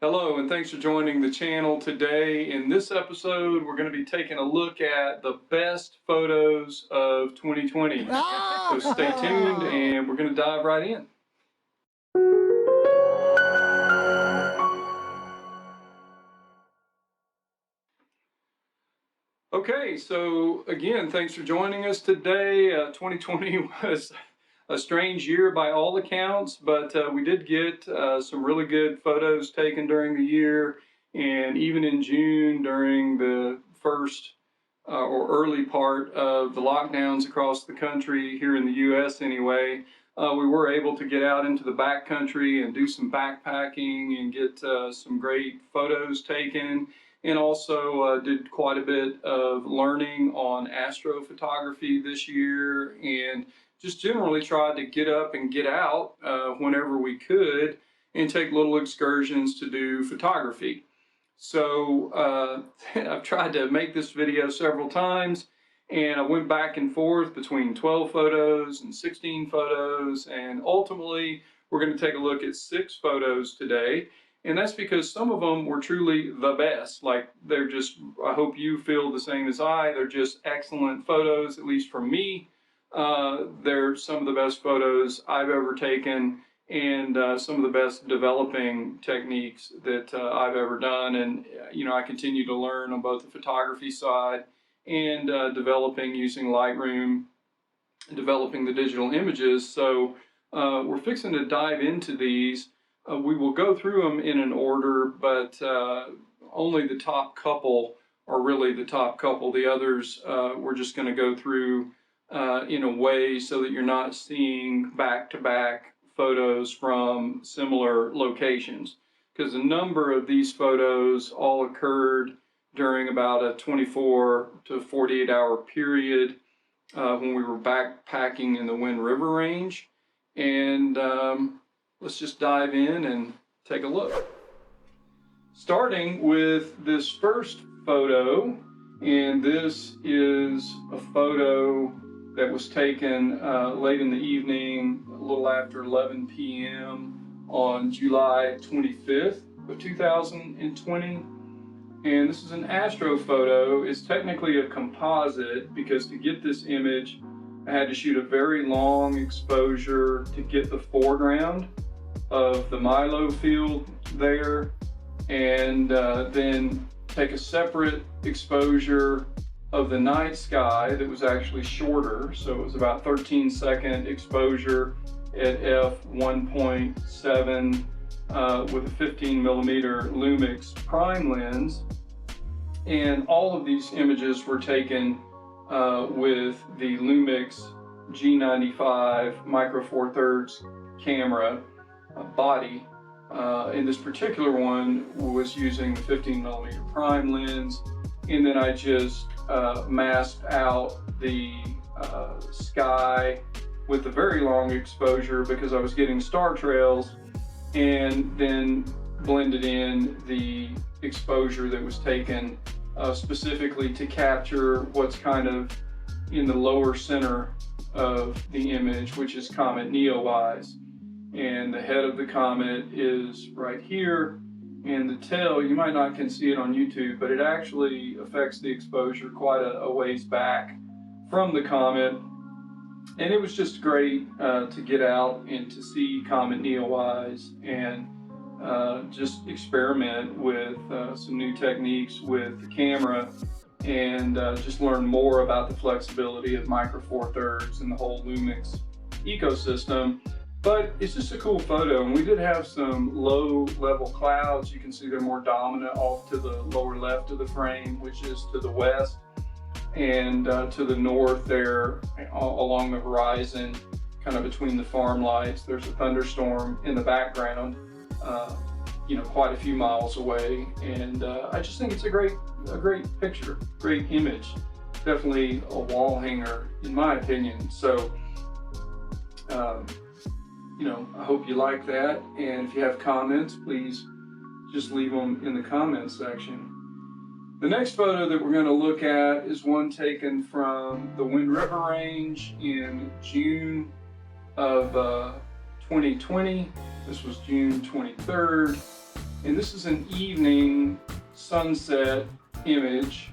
Hello, and thanks for joining the channel today. In this episode, we're going to be taking a look at the best photos of 2020. So stay tuned and we're going to dive right in. Okay, so again, thanks for joining us today. 2020 was a strange year by all accounts, but we did get some really good photos taken during the year, and even in June during the first or early part of the lockdowns across the country, here in the US anyway, we were able to get out into the backcountry and do some backpacking and get some great photos taken, and also did quite a bit of learning on astrophotography this year, and just generally tried to get up and get out whenever we could and take little excursions to do photography. So I've tried to make this video several times, and I went back and forth between 12 photos and 16 photos, and ultimately we're going to take a look at 6 photos today. And that's because some of them were truly the best. Like, they're just, I hope you feel the same as I, they're just excellent photos, at least for me. They're some of the best photos I've ever taken, and some of the best developing techniques that I've ever done. And I continue to learn on both the photography side and developing using Lightroom, developing the digital images. So we're fixing to dive into these. We will go through them in an order, but only the top couple are really the top couple. The others we're just going to go through in a way so that you're not seeing back-to-back photos from similar locations, because a number of these photos all occurred during about a 24 to 48 hour period when we were backpacking in the Wind River Range. And let's just dive in and take a look. Starting with this first photo, and this is a photo that was taken late in the evening, a little after 11 p.m. on July 25th of 2020. And this is an astro photo. It's technically a composite because to get this image, I had to shoot a very long exposure to get the foreground of the Milo field there, and then take a separate exposure of the night sky that was actually shorter. So it was about 13-second exposure at f1.7 with a 15mm Lumix prime lens. And all of these images were taken with the Lumix G95 micro four thirds camera body. And this particular one was using the 15mm prime lens, and then I just masked out the sky with a very long exposure because I was getting star trails, and then blended in the exposure that was taken specifically to capture what's kind of in the lower center of the image, which is Comet Neowise. And the head of the comet is right here, and the tail, you might not can see it on YouTube, but it actually affects the exposure quite a ways back from the comet. And it was just great to get out and to see Comet Neowise and just experiment with some new techniques with the camera, and just learn more about the flexibility of micro four thirds and the whole Lumix ecosystem. But it's just a cool photo, and we did have some low level clouds. You can see they're more dominant off to the lower left of the frame, which is to the west, and to the north there along the horizon, kind of between the farm lights, there's a thunderstorm in the background, quite a few miles away. And I just think it's a great picture, great image, definitely a wall hanger in my opinion. So I hope you like that, and if you have comments, please just leave them in the comments section. The next photo that we're going to look at is one taken from the Wind River Range in June of 2020. This was June 23rd, And this is an evening sunset image.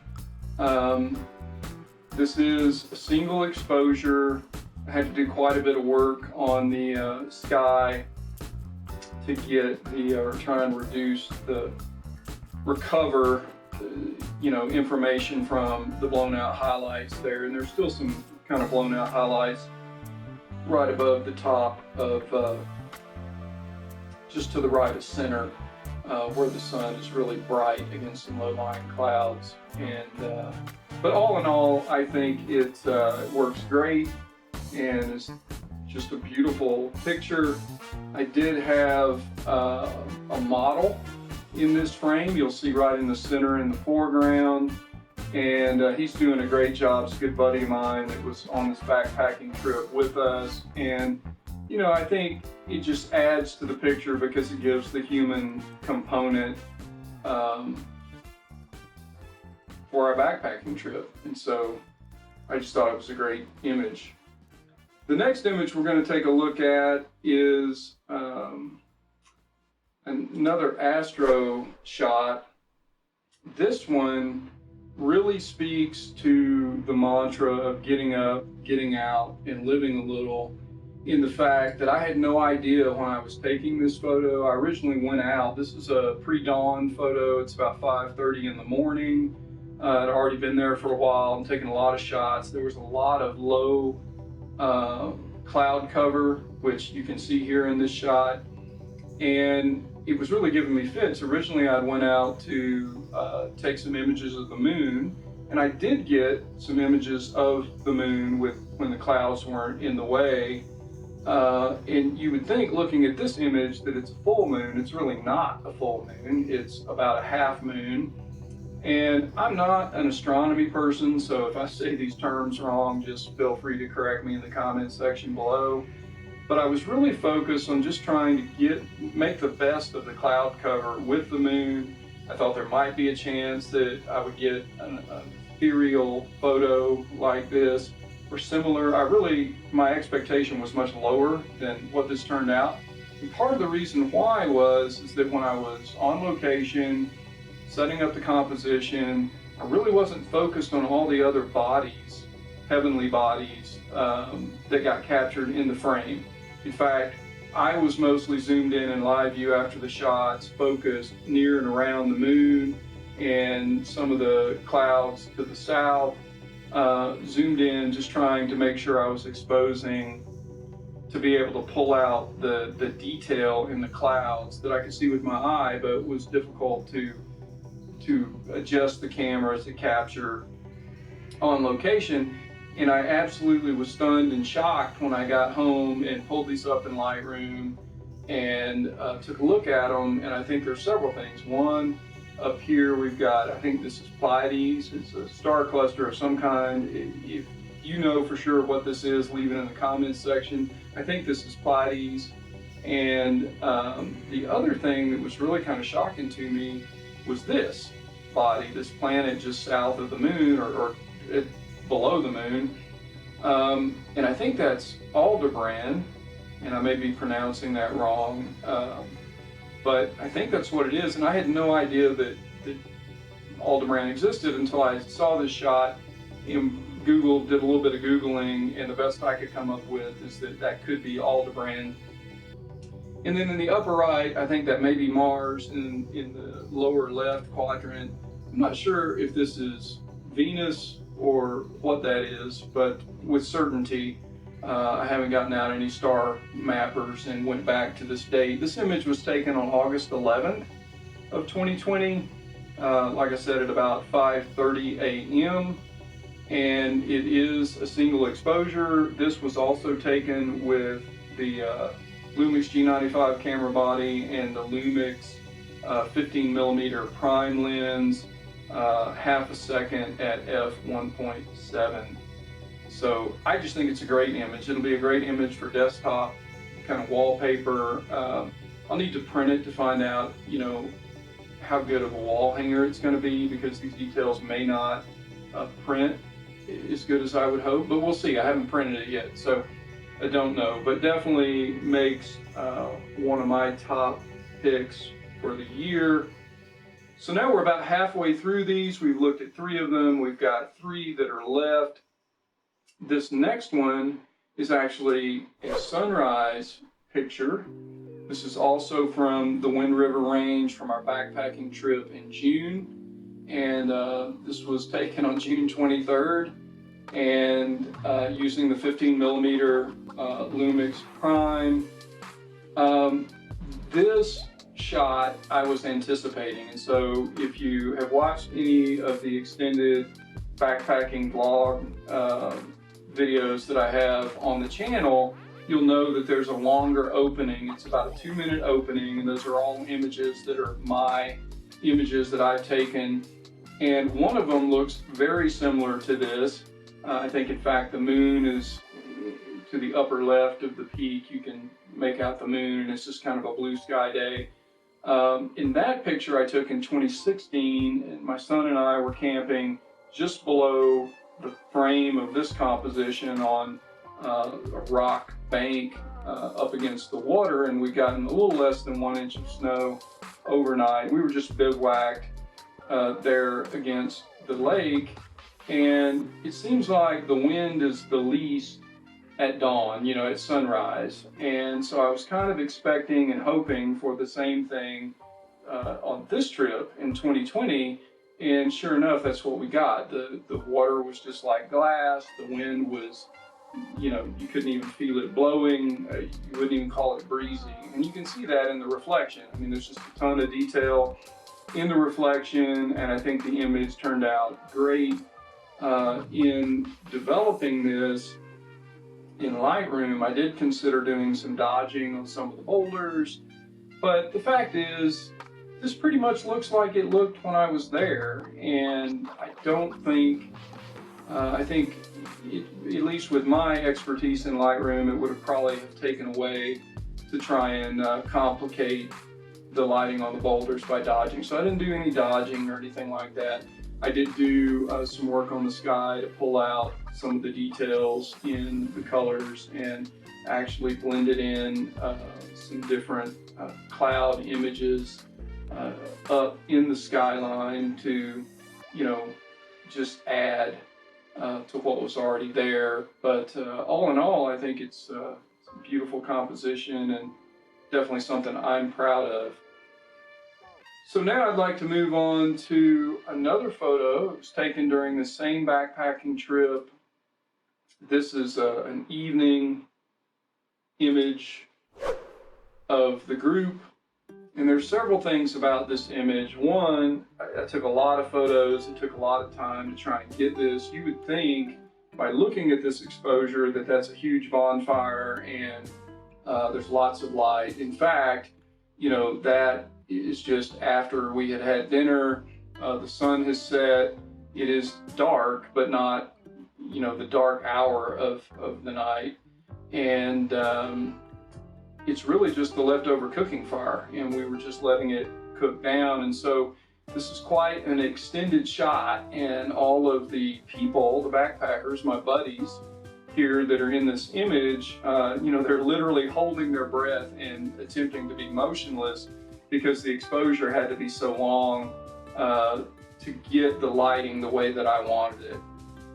This is a single exposure. I had to do quite a bit of work on the sky to get the, or try and recover information from the blown out highlights there. And there's still some kind of blown out highlights right above the top of, just to the right of center, where the sun is really bright against some low-lying clouds. And but all in all, I think it works great, and it's just a beautiful picture. I did have a model in this frame. You'll see right in the center in the foreground, and he's doing a great job. It's a good buddy of mine that was on this backpacking trip with us, and I think it just adds to the picture because it gives the human component for our backpacking trip. And so I just thought it was a great image. The next image we're going to take a look at is another astro shot. This one really speaks to the mantra of getting up, getting out, and living a little, in the fact that I had no idea when I was taking this photo. I originally went out. This is a pre-dawn photo. It's about 5:30 in the morning. I'd already been there for a while. I'm taking a lot of shots. There was a lot of low cloud cover, which you can see here in this shot. And it was really giving me fits. Originally, I went out to take some images of the moon, and I did get some images of the moon when the clouds weren't in the way. And you would think, looking at this image, that it's a full moon. It's really not a full moon. It's about a half moon. And I'm not an astronomy person, so if I say these terms wrong, just feel free to correct me in the comments section below. But I was really focused on just trying to make the best of the cloud cover with the moon. I thought there might be a chance that I would get an ethereal photo like this or similar. My expectation was much lower than what this turned out. And part of the reason why is that when I was on location, setting up the composition, I really wasn't focused on all the other bodies, heavenly bodies, that got captured in the frame. In fact, I was mostly zoomed in live view after the shots, focused near and around the moon and some of the clouds to the south, zoomed in, just trying to make sure I was exposing, to be able to pull out the detail in the clouds that I could see with my eye, but it was difficult to adjust the cameras to capture on location. And I absolutely was stunned and shocked when I got home and pulled these up in Lightroom and took a look at them. And I think there's several things. One, up here we've got, I think this is Pleiades. It's a star cluster of some kind. If you know for sure what this is, leave it in the comments section. I think this is Pleiades. And the other thing that was really kind of shocking to me was this body, this planet just south of the moon, or below the moon. And I think that's Aldebaran, and I may be pronouncing that wrong, but I think that's what it is. And I had no idea that Aldebaran existed until I saw this shot and did a little bit of Googling, and the best I could come up with is that could be Aldebaran. And then in the upper right, I think that may be Mars. In the lower left quadrant, I'm not sure if this is Venus or what that is, but with certainty, I haven't gotten out any star mappers and went back to this date. This image was taken on August 11th of 2020, like I said, at about 5:30 a.m. And it is a single exposure. This was also taken with the Lumix G95 camera body and the Lumix 15mm prime lens, half a second at f1.7. So I just think it's a great image. It'll be a great image for desktop kind of wallpaper. I'll need to print it to find out, how good of a wall hanger it's going to be, because these details may not print as good as I would hope, but we'll see. I haven't printed it yet, so I don't know, but definitely makes one of my top picks for the year. So now we're about halfway through these. We've looked at 3 of them. We've got 3 that are left. This next one is actually a sunrise picture. This is also from the Wind River Range from our backpacking trip in June. And this was taken on June 23rd and using the 15mm Lumix Prime. This shot I was anticipating, and so if you have watched any of the extended backpacking vlog videos that I have on the channel, you'll know that there's a longer opening. It's about a 2-minute opening, and those are all images that are my images that I've taken, and one of them looks very similar to this. I think in fact the moon is to the upper left of the peak. You can make out the moon, and it's just kind of a blue sky day. In that picture I took in 2016, and my son and I were camping just below the frame of this composition on a rock bank up against the water, and we'd gotten a little less than 1 inch of snow overnight. We were just bivouacked there against the lake, and it seems like the wind is the least at dawn, you know, at sunrise. And so I was kind of expecting and hoping for the same thing on this trip in 2020, and sure enough, that's what we got. The water was just like glass. The wind was, you know, you couldn't even feel it blowing. You wouldn't even call it breezy. And you can see that in the reflection. I mean, there's just a ton of detail in the reflection, and I think the image turned out great. In developing this in Lightroom, I did consider doing some dodging on some of the boulders, but the fact is, this pretty much looks like it looked when I was there, and I don't think, I think, at least with my expertise in Lightroom, it would have probably have taken away to try and complicate the lighting on the boulders by dodging. So I didn't do any dodging or anything like that. I did do some work on the sky to pull out some of the details in the colors and actually blended in some different cloud images up in the skyline to, you know, just add to what was already there. But all in all, I think it's a beautiful composition and definitely something I'm proud of. So now I'd like to move on to another photo. It was taken during the same backpacking trip. This is an evening image of the group. And there's several things about this image. One, I took a lot of photos. It took a lot of time to try and get this. You would think by looking at this exposure that that's a huge bonfire and there's lots of light. In fact, you know, that is just after we had had dinner. The sun has set. It is dark, but not, you know, the dark hour of the night. And it's really just the leftover cooking fire, and we were just letting it cook down. And so this is quite an extended shot, and all of the people, the backpackers, my buddies here that are in this image, you know, they're literally holding their breath and attempting to be motionless because the exposure had to be so long to get the lighting the way that I wanted it.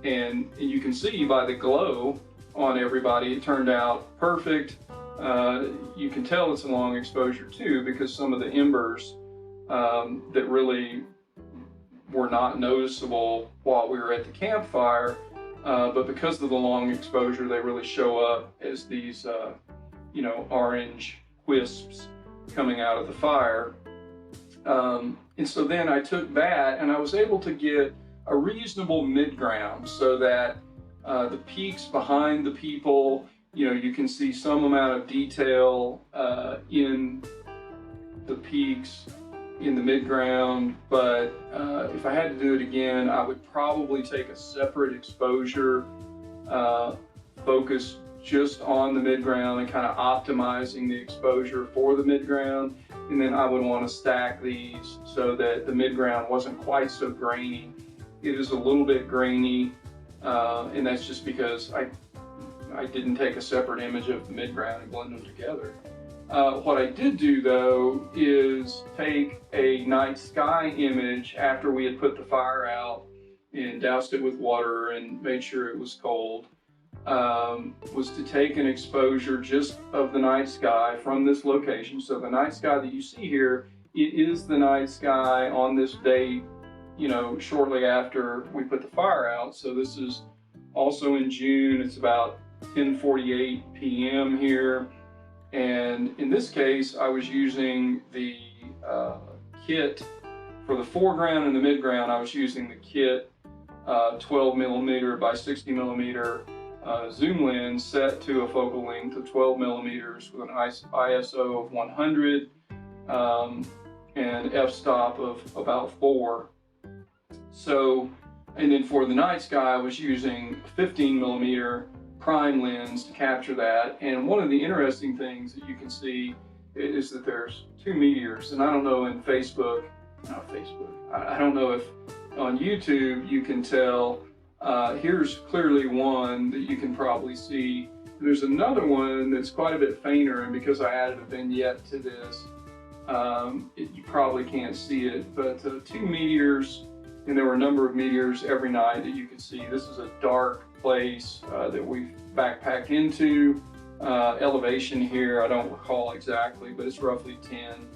And you can see by the glow on everybody, it turned out perfect. You can tell it's a long exposure too, because some of the embers that really were not noticeable while we were at the campfire, but because of the long exposure, they really show up as these, you know, orange wisps coming out of the fire. And so then I took that and I was able to get a reasonable mid-ground so that the peaks behind the people, you know, you can see some amount of detail in the peaks in the mid-ground, but if I had to do it again, I would probably take a separate exposure, focus just on the mid-ground and kind of optimizing the exposure for the mid-ground. And then I would want to stack these so that the mid-ground wasn't quite so grainy. It is a little bit grainy, and that's just because I didn't take a separate image of the mid-ground and blend them together. What I did do though is take a night sky image after we had put the fire out and doused it with water and made sure it was cold. Was to take an exposure just of the night sky from this location. So the night sky that you see here, it is the night sky on this date, you know, shortly after we put the fire out. So this is also in June. It's about 10:48 p.m. here. And in this case, I was using the kit for the foreground and the midground. I was using the kit 12mm by 60mm zoom lens set to a focal length of 12mm with an ISO of 100 and f-stop of about 4. So, and then for the night sky, I was using 15mm prime lens to capture that. And one of the interesting things that you can see is that there's 2 meteors. And I don't know in I don't know if on YouTube you can tell. Here's clearly one that you can probably see. There's another one that's quite a bit fainter, and because I added a vignette to this, you probably can't see it, but 2 meteors, and there were a number of meteors every night that you could see. This is a dark place that we've backpacked into. Elevation here, I don't recall exactly, but it's roughly 10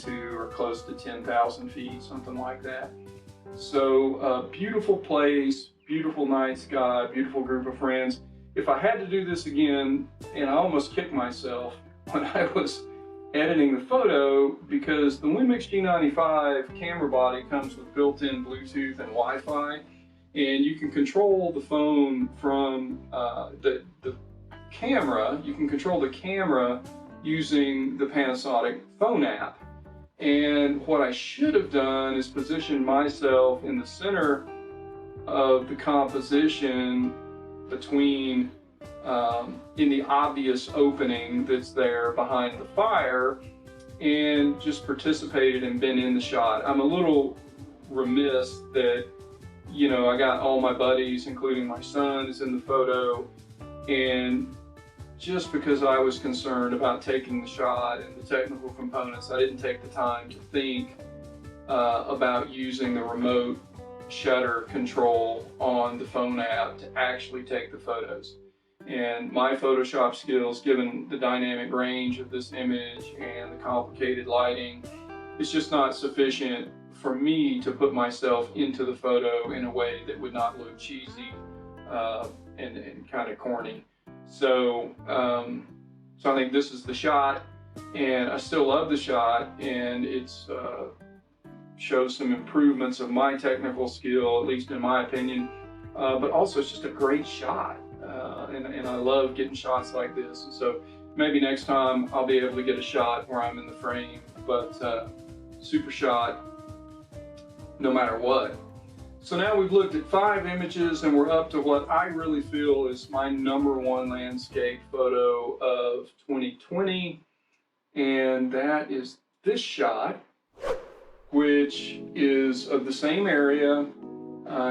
or close to 10,000 feet, something like that. So beautiful place, beautiful night sky, beautiful group of friends. If I had to do this again, and I almost kicked myself when I was editing the photo, because the Lumix G95 camera body comes with built-in Bluetooth and Wi-Fi, and you can control the phone from the camera. You can control the camera using the Panasonic phone app. And what I should have done is position myself in the center of the composition between, in the obvious opening that's there behind the fire, and just participated and been in the shot. I'm a little remiss that, you know, I got all my buddies, including my son, is in the photo, and just because I was concerned about taking the shot and the technical components, I didn't take the time to think about using the remote shutter control on the phone app to actually take the photos. And my Photoshop skills, given the dynamic range of this image and the complicated lighting, it's just not sufficient for me to put myself into the photo in a way that would not look cheesy and kind of corny. So, so I think this is the shot, and I still love the shot, and it's shows some improvements of my technical skill, at least in my opinion, but also it's just a great shot, and I love getting shots like this. And so maybe next time I'll be able to get a shot where I'm in the frame, but super shot no matter what. So now we've looked at 5 images, and we're up to what I really feel is my #1 landscape photo of 2020, and that is this shot, which is of the same area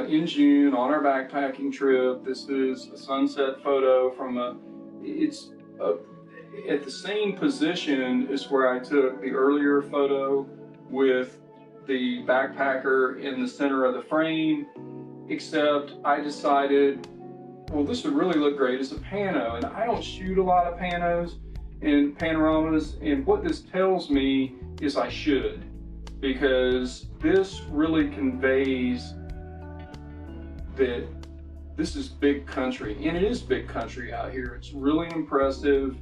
in June on our backpacking trip. This is a sunset photo from it's at the same position as where I took the earlier photo with the backpacker in the center of the frame, except I decided, well, this would really look great as a pano, and I don't shoot a lot of panos and panoramas, and what this tells me is I should, because this really conveys that this is big country, and it is big country out here. It's really impressive.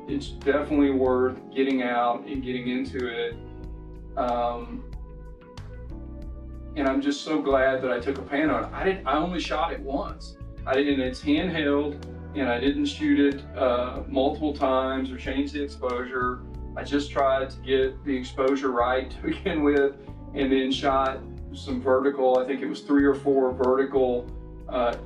It's definitely worth getting out and getting into it. And I'm just so glad that I took a pano. I only shot it once. And it's handheld, and I didn't shoot it multiple times or change the exposure. I just tried to get the exposure right to begin with, and then shot some vertical, I think it was 3 or 4 vertical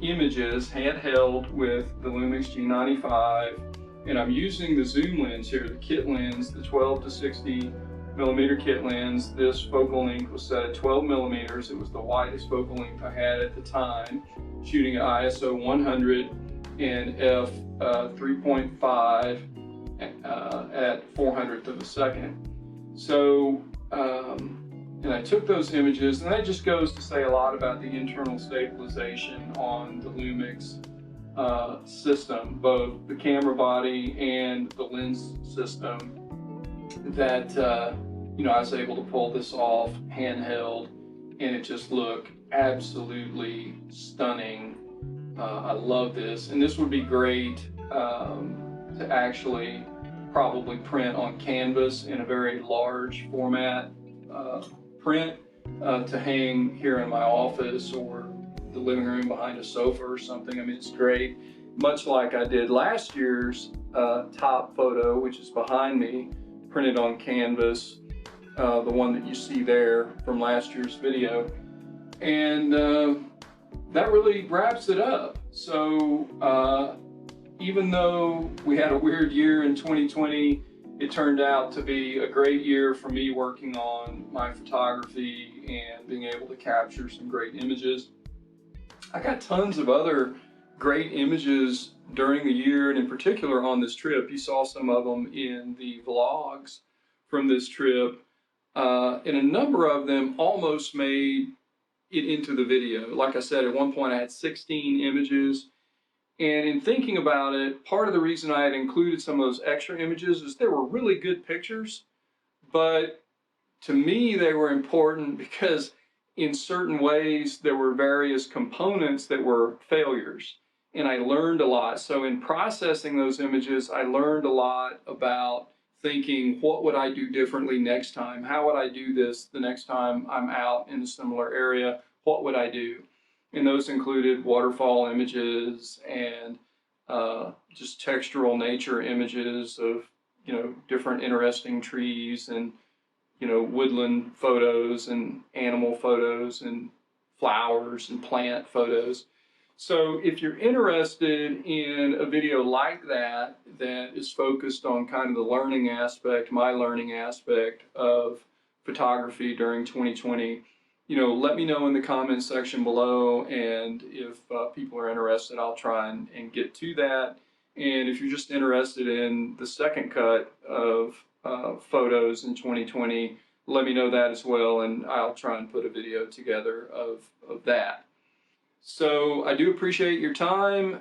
images, handheld with the Lumix G95. And I'm using the zoom lens here, the kit lens, the 12 to 60mm kit lens. This focal length was set at 12mm. It was the widest focal length I had at the time, shooting at ISO 100 and f 3.5. at 400th of a second. So, and I took those images, and that just goes to say a lot about the internal stabilization on the Lumix system, both the camera body and the lens system, that you know, I was able to pull this off handheld, and it just looked absolutely stunning. I love this, and this would be great to actually probably print on canvas in a very large format print to hang here in my office or the living room behind a sofa or something. I mean, it's great. Much like I did last year's top photo, which is behind me, printed on canvas, the one that you see there from last year's video. And that really wraps it up. So even though we had a weird year in 2020, it turned out to be a great year for me working on my photography and being able to capture some great images. I got tons of other great images during the year, and in particular on this trip. You saw some of them in the vlogs from this trip, and a number of them almost made it into the video. Like I said, at one point I had 16 images, and in thinking about it, part of the reason I had included some of those extra images is they were really good pictures, but to me they were important because in certain ways there were various components that were failures, and I learned a lot. So in processing those images, I learned a lot about thinking, what would I do differently next time? How would I do this the next time I'm out in a similar area? What would I do? And those included waterfall images and just textural nature images of, you know, different interesting trees, and, you know, woodland photos and animal photos and flowers and plant photos. So if you're interested in a video like that, that is focused on kind of the learning aspect, my learning aspect of photography during 2020, you know, let me know in the comments section below, and if people are interested, I'll try and get to that. And if you're just interested in the second cut of photos in 2020, let me know that as well, and I'll try and put a video together of that. So I do appreciate your time,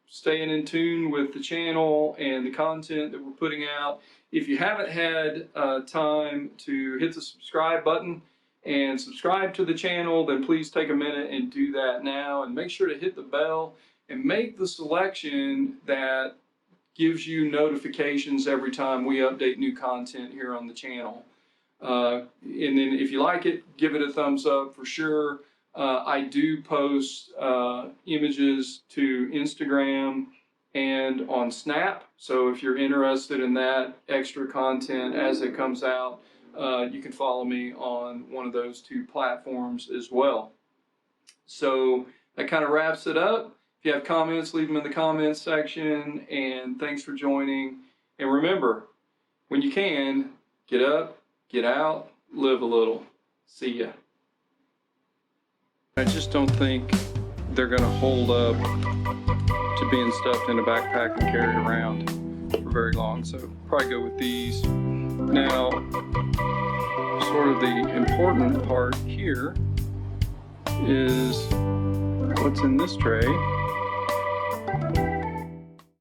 staying in tune with the channel and the content that we're putting out. If you haven't had time to hit the subscribe button and subscribe to the channel, then please take a minute and do that now, and make sure to hit the bell and make the selection that gives you notifications every time we update new content here on the channel. And then if you like it, give it a thumbs up for sure. I do post images to Instagram and on Snap, so if you're interested in that extra content as it comes out, you can follow me on one of those two platforms as well. So that kind of wraps it up. If you have comments, leave them in the comments section, and thanks for joining. And remember, when you can, get up, get out, live a little. See ya. I just don't think they're going to hold up to being stuffed in a backpack and carried around for very long, so probably go with these. Now, sort of the important part here is what's in this tray.